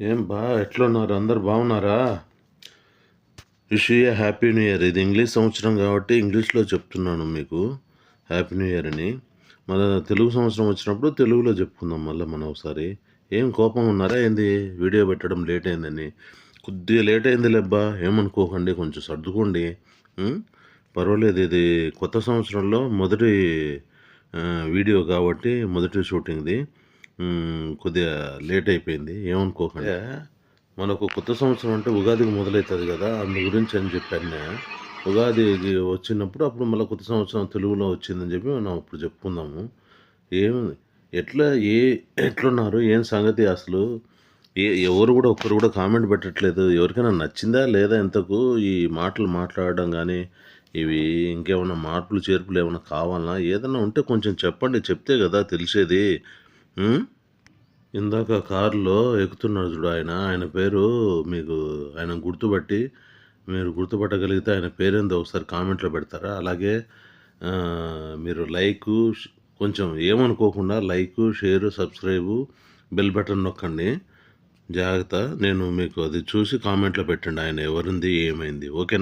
ఏం బా ఎట్లున్నారు? అందరు బాగున్నారా? Wish you A happy new year. ఇది ఇంగ్లీష్ సంవత్సరం కాబట్టి ఇంగ్లీష్లో చెప్తున్నాను మీకు హ్యాపీ న్యూ ఇయర్ అని. మన తెలుగు సంవత్సరం వచ్చినప్పుడు తెలుగులో చెప్పుకుందాం మళ్ళీ మనం ఒకసారి. ఏం కోపం ఉన్నారా ఏంది? వీడియో పెట్టడం లేట్ అయిందని. కొద్దిగా లేట్ అయింది లేబ్బా, ఏమనుకోకండి, కొంచెం సర్దుకోండి. ఉం? పర్వాలేదు, ఇది కొత్త సంవత్సరంలో మొదటి వీడియో కాబట్టి మొదటి షూటింగ్ది. కొద్దిగా లేట్ అయిపోయింది, ఏమనుకోకండి. మనకు కొత్త సంవత్సరం అంటే ఉగాదికి మొదలవుతుంది కదా, అందు గురించి అని చెప్పాను. ఉగాదికి వచ్చినప్పుడు అప్పుడు మళ్ళీ కొత్త సంవత్సరం తెలుగులో వచ్చిందని చెప్పి మనం ఇప్పుడు చెప్పుకుందాము. ఏముంది, ఎట్లా ఎట్లున్నారు, ఏం సంగతి అసలు? ఎవరు కూడా ఒక్కరు కూడా కామెంట్ పెట్టట్లేదు. ఎవరికైనా నచ్చిందా లేదా ఇంతకు ఈ మాటలు మాట్లాడడం కానీ, ఇవి ఇంకేమైనా మార్పులు చేర్పులు ఏమైనా కావాలన్నా ఏదైనా ఉంటే కొంచెం చెప్పండి, చెప్తే కదా తెలిసేది. ఇందాక కారులో ఎక్కుతున్నాడు చూడు ఆయన పేరు మీకు ఆయన గుర్తుపట్టి, మీరు గుర్తుపట్టగలిగితే ఆయన పేరేందో ఒకసారి కామెంట్లో పెడతారా? అలాగే మీరు కొంచెం ఏమనుకోకుండా like, share, subscribe, bell button నొక్కండి. జాగ్రత్త, నేను మీకు అది చూసి కామెంట్లో పెట్టండి ఆయన ఎవరింది ఏమైంది. ఓకేనా?